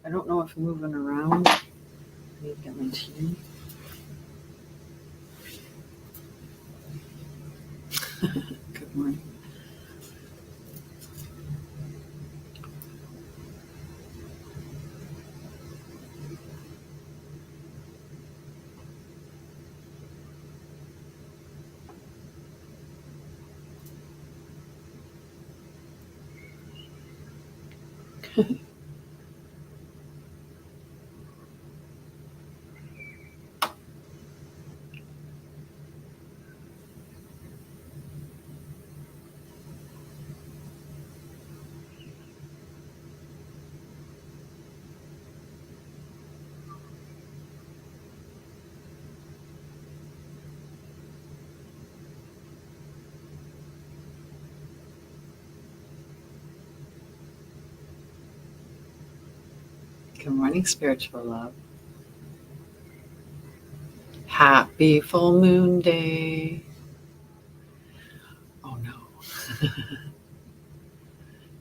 I don't know if moving around. I need to get my tea. Good morning. Good morning, spiritual love. Happy full moon day. Oh no.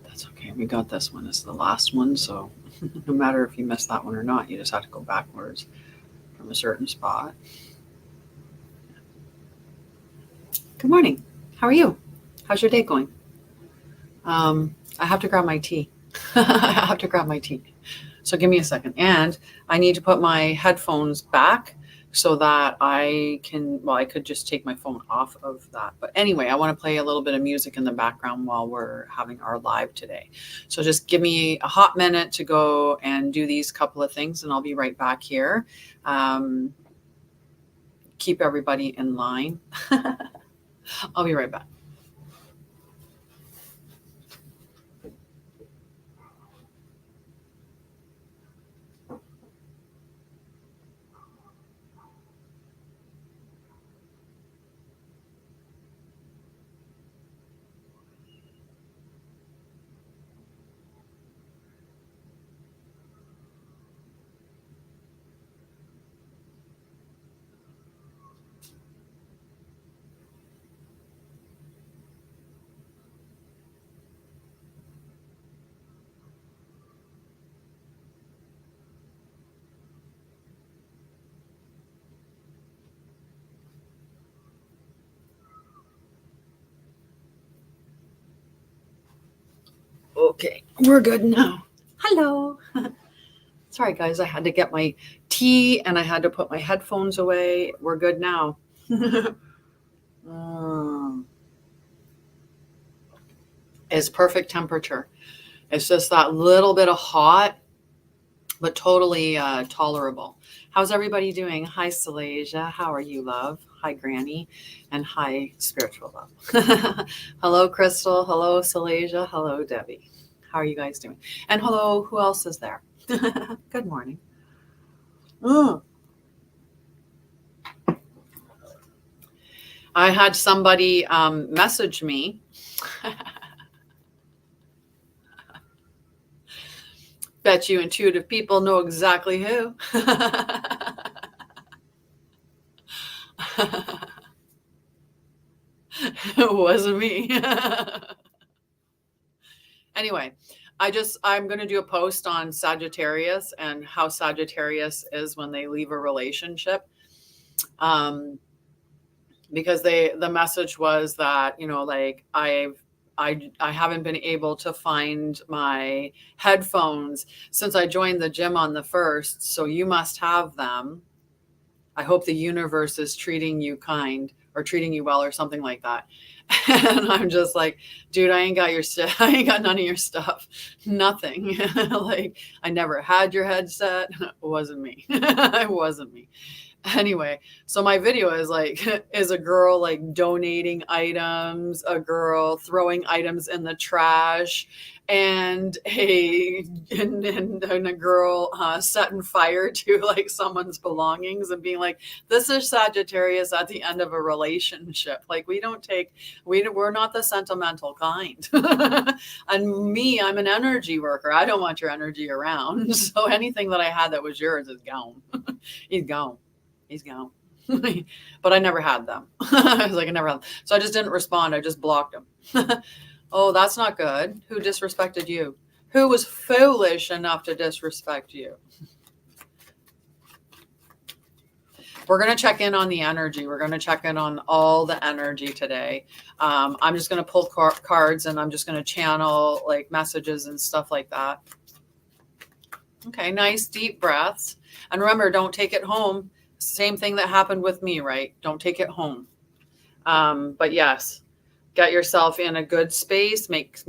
That's okay. We got this one as the last one, so no matter if you missed that one or not, you just have to go backwards from a certain spot. Good morning. How are you? How's your day going? I have to grab my tea. I have to grab my tea. So give me a second. And I need to put my headphones back so that I could just take my phone off of that. But anyway, I want to play a little bit of music in the background while we're having our live today. So just give me a hot minute to go and do these couple of things, and I'll be right back here. Keep everybody in line. I'll be right back. Okay, we're good now. Hello. Sorry, guys, I had to get my tea and I had to put my headphones away. We're good now. It's perfect temperature. It's just that little bit of hot, but totally tolerable. How's everybody doing? Hi, Salasia. How are you, love? Hi, Granny. And hi, spiritual love. Hello, Crystal. Hello, Salasia. Hello, Debbie. How are you guys doing? And hello, who else is there? Good morning. I had somebody message me. Bet you intuitive people know exactly who. It wasn't me. Anyway, I'm going to do a post on Sagittarius and how Sagittarius is when they leave a relationship. Because the message was that, like I haven't been able to find my headphones since I joined the gym on the 1st. So you must have them. I hope the universe is treating you kind or treating you well or something like that. And I'm just like, dude, I ain't got your stuff. I ain't got none of your stuff. Nothing. Like, I never had your headset. It wasn't me. It wasn't me. Anyway, so my video is a girl like donating items, a girl throwing items in the trash, and a girl setting fire to like someone's belongings and being like, this is Sagittarius at the end of a relationship. Like, we're not the sentimental kind. And me, I'm an energy worker. I don't want your energy around. So anything that I had that was yours is gone. He's gone. He's gone. But I never had them. I was like, I never had them. So I just didn't respond. I just blocked him. Oh, that's not good. Who disrespected you? Who was foolish enough to disrespect you? We're going to check in on the energy. We're going to check in on all the energy today. I'm just going to pull cards, and I'm just going to channel like messages and stuff like that. Okay, nice deep breaths. And remember, don't take it home. Same thing that happened with me, right? Don't take it home. But yes, get yourself in a good space, make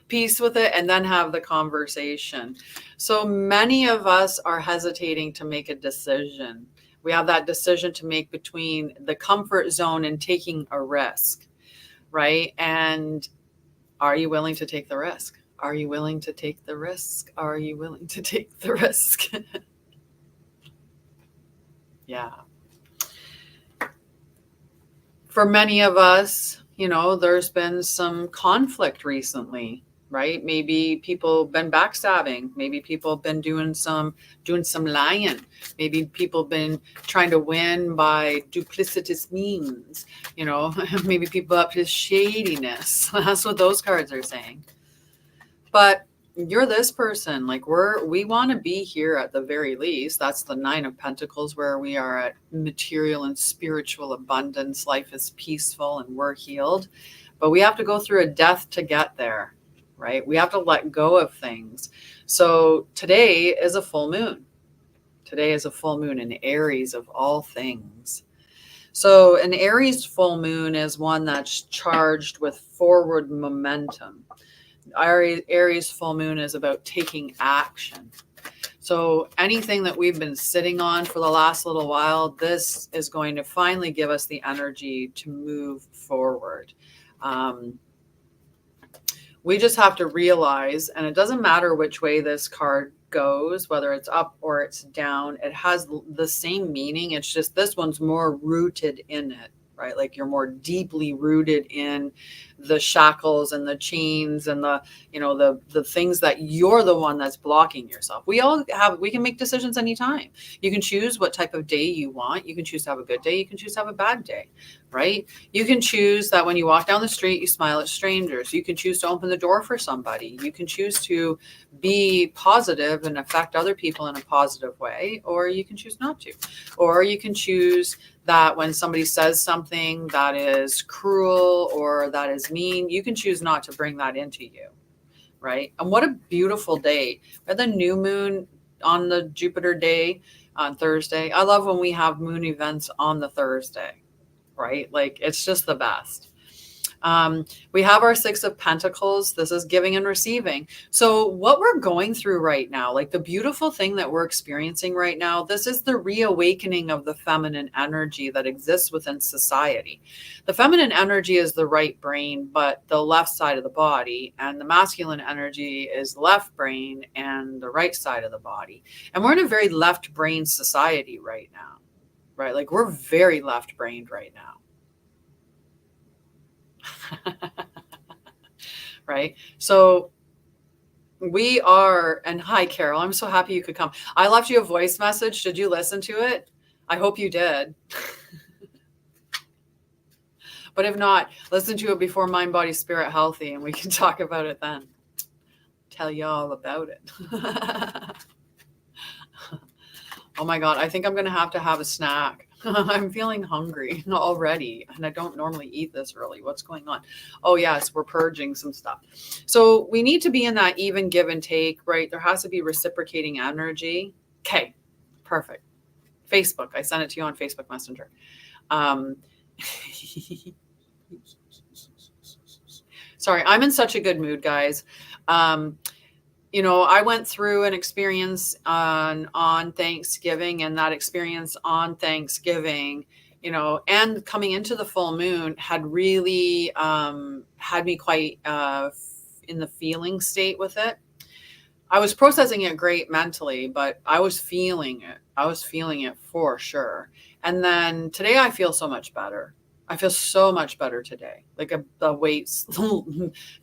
peace with it, and then have the conversation. So many of us are hesitating to make a decision. We have that decision to make between the comfort zone and taking a risk, right? And are you willing to take the risk? Are you willing to take the risk? Are you willing to take the risk? Yeah. For many of us, there's been some conflict recently, right? Maybe people been backstabbing. Maybe people been doing some lying. Maybe people been trying to win by duplicitous means. Maybe people up to shadiness. That's what those cards are saying. But you're this person. Like we want to be here at the very least. That's the 9 of Pentacles, where we are at material and spiritual abundance. Life is peaceful and we're healed. But we have to go through a death to get there, right? We have to let go of things. So today is a full moon. Today is a full moon in Aries of all things. So an Aries full moon is one that's charged with forward momentum. Aries full moon is about taking action. So anything that we've been sitting on for the last little while, this is going to finally give us the energy to move forward. We just have to realize, and it doesn't matter which way this card goes, whether it's up or it's down, it has the same meaning. It's just this one's more rooted in it, right? Like you're more deeply rooted in the shackles and the chains and the things that you're the one that's blocking yourself. We can make decisions anytime. You can choose what type of day you want. You can choose to have a good day. You can choose to have a bad day, right? You can choose that when you walk down the street, you smile at strangers. You can choose to open the door for somebody. You can choose to be positive and affect other people in a positive way, or you can choose not to. Or you can choose that when somebody says something that is cruel or that is mean, you can choose not to bring that into you, right? And what a beautiful day. We had the new moon on the Jupiter day on Thursday. I love when we have moon events on the Thursday, right? Like it's just the best. We have our 6 of Pentacles. This is giving and receiving. So what we're going through right now, like the beautiful thing that we're experiencing right now, this is the reawakening of the feminine energy that exists within society. The feminine energy is the right brain, but the left side of the body, and the masculine energy is left brain and the right side of the body. And we're in a very left brain society right now, right? Like we're very left brained right now. Right? So we are, and hi, Carol, I'm so happy you could come. I left you a voice message. Did you listen to it? I hope you did. But if not, listen to it before Mind, Body, Spirit Healthy, and we can talk about it then. Tell you all about it. Oh my God, I think I'm going to have a snack. I'm feeling hungry already, and I don't normally eat this early. What's going on? Oh yes, we're purging some stuff. So we need to be in that even give and take, right? There has to be reciprocating energy. Okay, perfect. Facebook, I sent it to you on Facebook Messenger. Sorry, I'm in such a good mood, guys. I went through an experience on Thanksgiving, and that experience on Thanksgiving, and coming into the full moon had really had me quite in the feeling state with it. I was processing it great mentally, but I was feeling it. I was feeling it for sure. And then today I feel so much better. I feel so much better today. Like the weights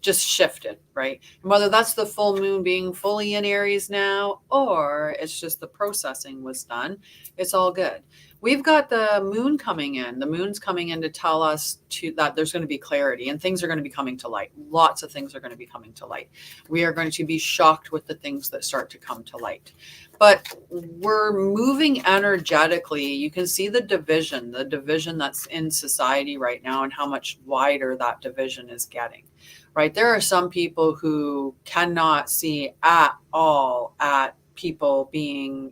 just shifted, right? And whether that's the full moon being fully in Aries now, or it's just the processing was done, it's all good. We've got the moon coming in. The moon's coming in to tell us that there's going to be clarity and things are going to be coming to light. Lots of things are going to be coming to light. We are going to be shocked with the things that start to come to light. But we're moving energetically. You can see the division that's in society right now and how much wider that division is getting. Right? There are some people who cannot see at all at people being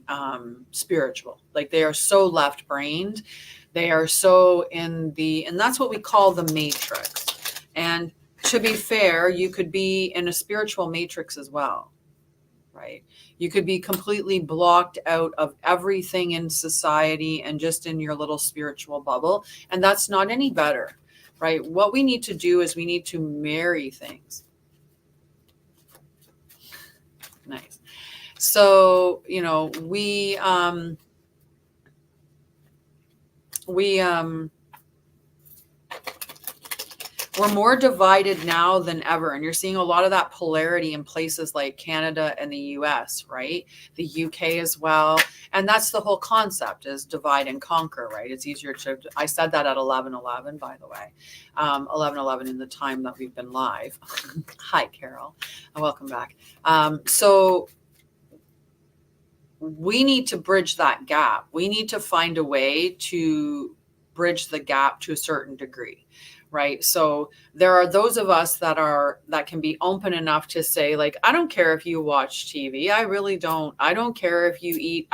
spiritual. Like they are so left brained. They are so and that's what we call the matrix. And to be fair, you could be in a spiritual matrix as well, right? You could be completely blocked out of everything in society and just in your little spiritual bubble. And that's not any better, right? What we need to do is we need to marry things. Nice. So, we're more divided now than ever. And you're seeing a lot of that polarity in places like Canada and the US, right? The UK as well. And that's the whole concept is divide and conquer, right? It's easier I said that at 11:11, by the way, 11:11 in the time that we've been live. Hi, Carol. Welcome back. So we need to bridge that gap. We need to find a way to bridge the gap to a certain degree, right? So there are those of us that can be open enough to say, like, I don't care if you watch TV. I really don't. I don't care if you eat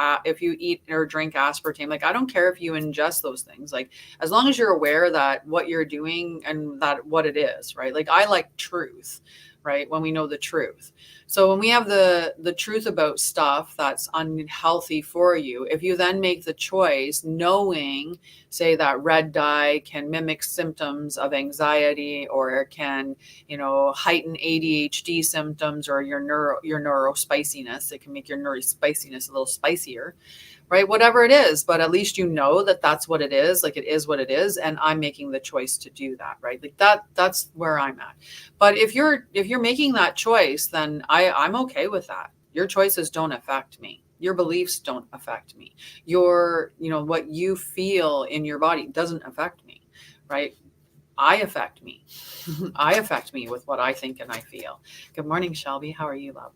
or drink aspartame. Like, I don't care if you ingest those things. Like, as long as you're aware that what you're doing and that what it is, right? Like, I like truth, right? When we know the truth. So when we have the truth about stuff that's unhealthy for you, if you then make the choice knowing, say, that red dye can mimic symptoms of anxiety, or it can, heighten ADHD symptoms, or your neurospiciness, it can make your neurospiciness a little spicier, right? Whatever it is, but at least you know that that's what it is. Like, it is what it is, and I'm making the choice to do that, right? Like that's where I'm at. But if you're making that choice, then I'm okay with that. Your choices don't affect me. Your beliefs don't affect me. What you feel in your body doesn't affect me, right? I affect me. I affect me with what I think and I feel. Good morning, Shelby. How are you, love?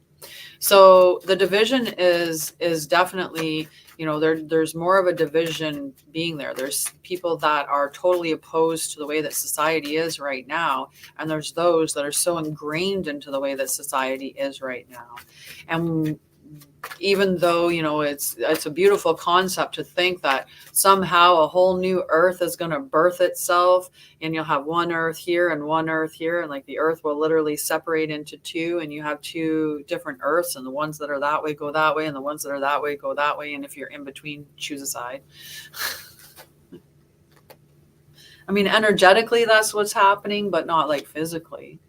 So the division is definitely, there's more of a division being there. There's people that are totally opposed to the way that society is right now. And there's those that are so ingrained into the way that society is right now. And even though, it's a beautiful concept to think that somehow a whole new earth is going to birth itself, and you'll have one earth here and one earth here, and like the earth will literally separate into two, and you have two different earths, and the ones that are that way go that way, and the ones that are that way go that way, and if you're in between, choose a side. I mean, energetically that's what's happening, but not like physically.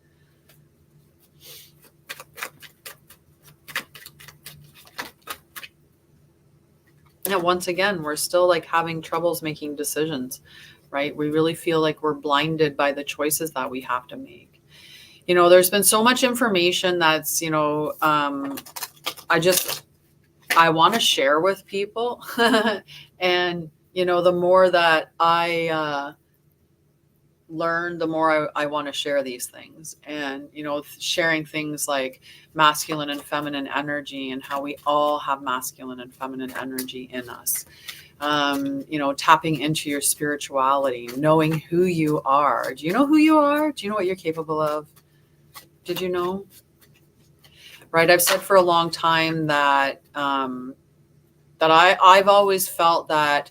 And once again, we're still like having troubles making decisions, right? We really feel like we're blinded by the choices that we have to make. There's been so much information that's, I want to share with people. And, the more that I learn, the more I want to share these things. And, sharing things like masculine and feminine energy, and how we all have masculine and feminine energy in us. Tapping into your spirituality, knowing who you are. Do you know who you are? Do you know what you're capable of? Did you know? Right. I've said for a long time that I've always felt that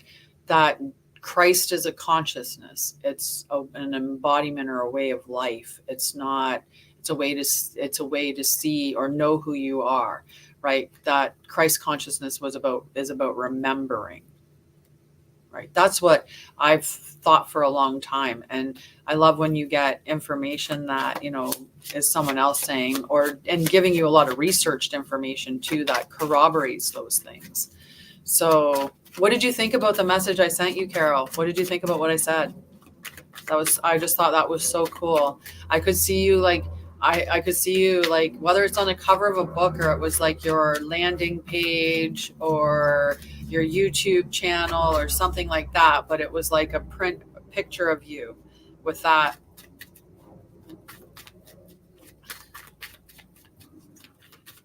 Christ is a consciousness. It's an embodiment or a way of life. It's not. It's a way to see or know who you are. Right. That Christ consciousness is about remembering. Right. That's what I've thought for a long time. And I love when you get information that, is someone else saying, and giving you a lot of researched information too, that corroborates those things. So what did you think about the message I sent you, Carol? What did you think about what I said? I just thought that was so cool. I could see you I could see you, like, whether it's on the cover of a book or it was like your landing page or your YouTube channel or something like that, but it was like a print picture of you with that.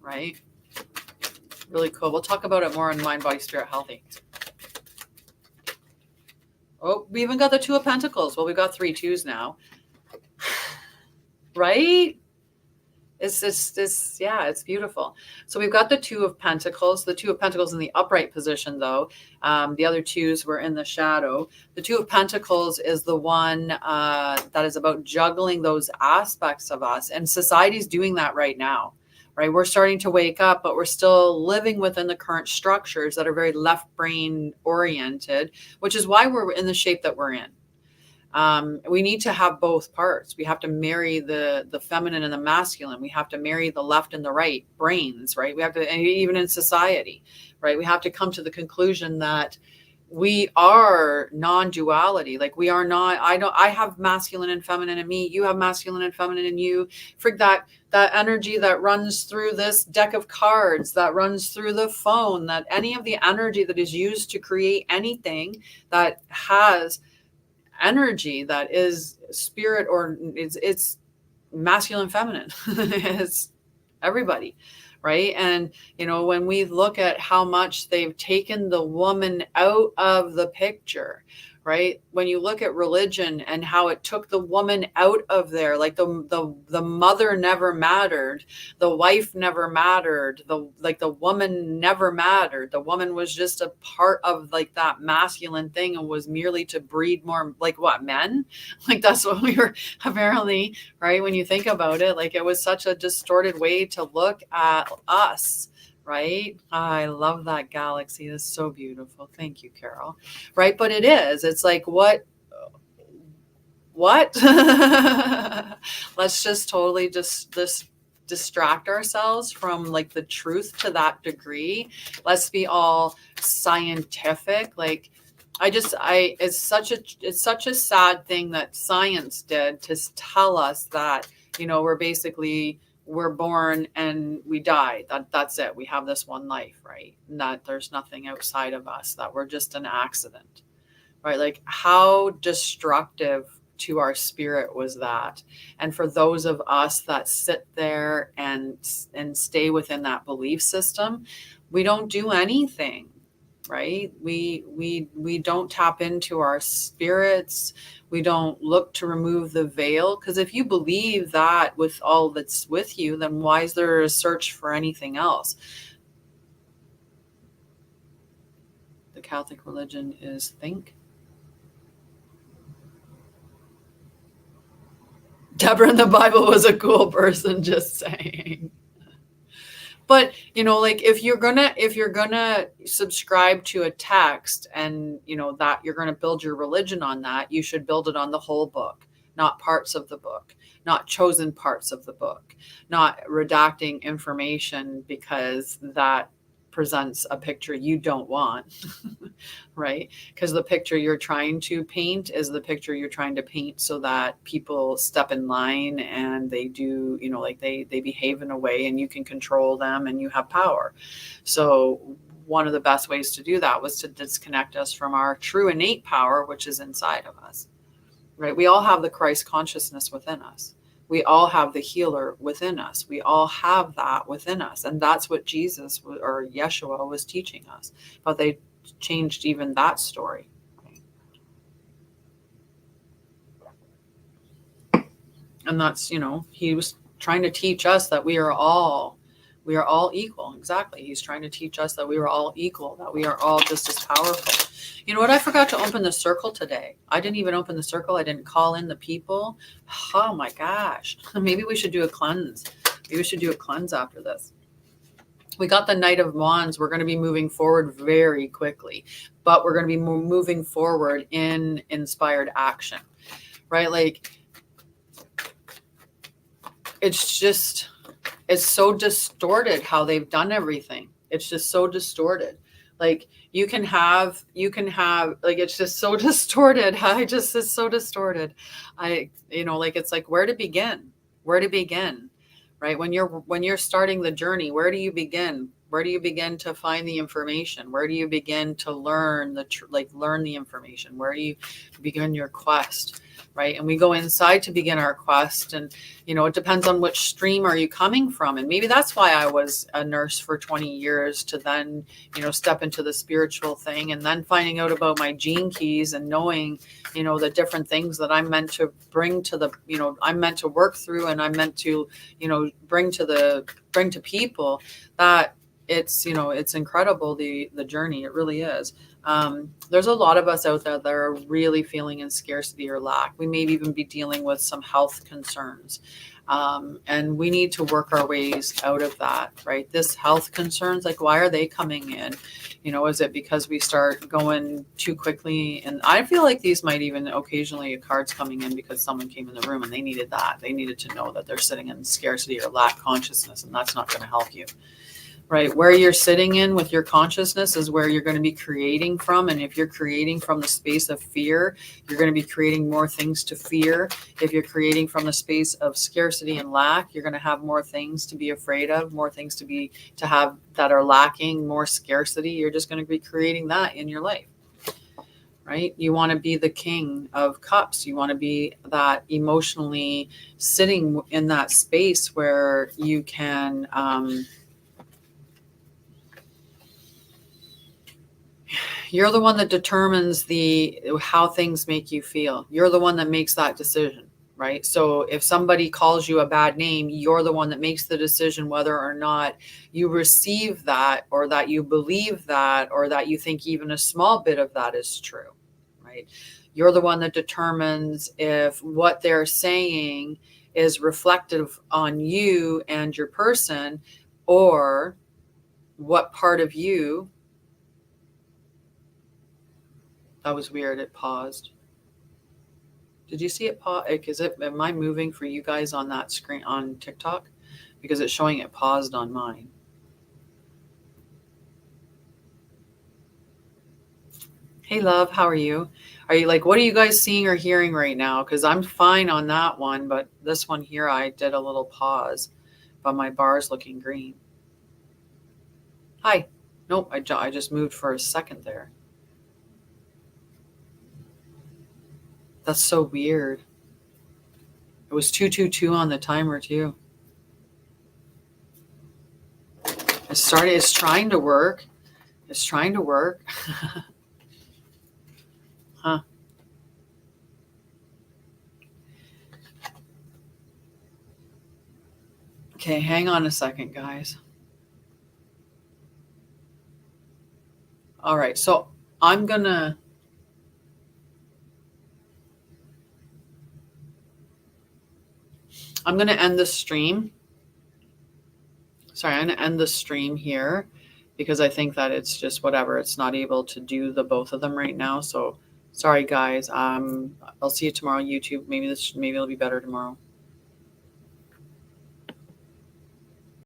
Right? Really cool. We'll talk about it more in Mind, Body, Spirit, Healthy. Oh, we even got the Two of Pentacles. Well, we've got 3 twos now. Right? Yeah, it's beautiful. So we've got the Two of Pentacles. The Two of Pentacles in the upright position, though. The other twos were in the shadow. The Two of Pentacles is the one that is about juggling those aspects of us. And society's doing that right now. Right? We're starting to wake up, but we're still living within the current structures that are very left brain oriented, which is why we're in the shape that we're in. We need to have both parts. We have to marry the feminine and the masculine. We have to marry the left and the right brains, right? We have to, and even in society, right? We have to come to the conclusion that we are non-duality. Like, we are not, I have masculine and feminine in me. You have masculine and feminine in you. For that energy that runs through this deck of cards, that runs through the phone, that any of the energy that is used to create anything that has energy that is spirit, or it's masculine, feminine. It's everybody, right? And when we look at how much they've taken the woman out of the picture, right? When you look at religion and how it took the woman out of there, like the mother never mattered, the wife never mattered, the woman never mattered. The woman was just a part of like that masculine thing and was merely to breed more, like, what, men? Like, that's what we were apparently, right? When you think about it, like, it was such a distorted way to look at us. Right? I love that galaxy. It's so beautiful. Thank you, Carol. Right? But it is. It's like, what? Let's just totally just distract ourselves from like the truth to that degree. Let's be all scientific. Like, it's such a sad thing that science did to tell us that, we're born and we die. That's it. We have this one life, right? And that there's nothing outside of us, that we're just an accident, right? Like, how destructive to our spirit was that? And for those of us that sit there and stay within that belief system, we don't do anything, right? We don't tap into our spirits. We don't look to remove the veil, because if you believe that with all that's with you, then why is there a search for anything else? The Catholic religion is think. Deborah in the Bible was a cool person, just saying. But, like, if you're gonna subscribe to a text and, that you're going to build your religion on that, you should build it on the whole book, not parts of the book, not chosen parts of the book, not redacting information because that presents a picture you don't want, right? Because the picture you're trying to paint is the picture you're trying to paint so that people step in line and they do, like they behave in a way and you can control them and you have power. So one of the best ways to do that was to disconnect us from our true innate power, which is inside of us, right? We all have the Christ consciousness within us. We all have the healer within us. We all have that within us. And that's what Jesus or Yeshua was teaching us. But they changed even that story. And that's, he was trying to teach us that we are all equal. Exactly. He's trying to teach us that we are all equal, that we are all just as powerful. You know what? I forgot to open the circle today. I didn't even open the circle. I didn't call in the people. Oh my gosh. Maybe we should do a cleanse. Maybe we should do a cleanse after this. We got the Knight of Wands. We're going to be moving forward very quickly, but we're going to be moving forward in inspired action, right? Like, it's so distorted how they've done everything. It's just so distorted. Like, you can have, like, it's just so distorted. It's so distorted. Like, it's like, where to begin? right? When you're starting the journey, where do you begin? Where do you begin to find the information? Where do you begin to learn learn the information? Where do you begin your quest, right? And we go inside to begin our quest, and it depends on which stream are you coming from. And maybe that's why I was a nurse for 20 years, to then step into the spiritual thing, and then finding out about my gene keys and knowing the different things that I'm meant to bring to the I'm meant to work through, and I'm meant to bring to people. That it's incredible, the journey. It really is. There's a lot of us out there that are really feeling in scarcity or lack. We may even be dealing with some health concerns. And we need to work our ways out of that, right? This health concerns, like, why are they coming in? Is it because we start going too quickly? And I feel like these might even occasionally cards coming in because someone came in the room and they needed that. They needed to know that they're sitting in scarcity or lack consciousness, and that's not going to help you. Right? Where you're sitting in with your consciousness is where you're going to be creating from. And if you're creating from the space of fear, you're going to be creating more things to fear. If you're creating from the space of scarcity and lack, you're going to have more things to be afraid of, more things to have that are lacking, more scarcity. You're just going to be creating that in your life. Right? You want to be the king of cups. You want to be that emotionally sitting in that space where you can, you're the one that determines how things make you feel. You're the one that makes that decision, right? So if somebody calls you a bad name, you're the one that makes the decision whether or not you receive that, or that you believe that, or that you think even a small bit of that is true, right? You're the one that determines if what they're saying is reflective on you and your person, or what part of you. That was weird. It paused. Did you see it pause? Am I moving for you guys on that screen on TikTok? Because it's showing it paused on mine. Hey, love, how are you? Are you what are you guys seeing or hearing right now? Because I'm fine on that one, but this one here, I did a little pause, but my bar is looking green. Hi. Nope, I just moved for a second there. That's so weird. It was 222 on the timer too. It's trying to work. It's trying to work. Huh. Okay, hang on a second, guys. All right, so I'm gonna end the stream. Sorry, I'm gonna end the stream here because I think that it's just whatever. It's not able to do the both of them right now. So sorry, guys. I'll see you tomorrow on YouTube. Maybe it'll be better tomorrow.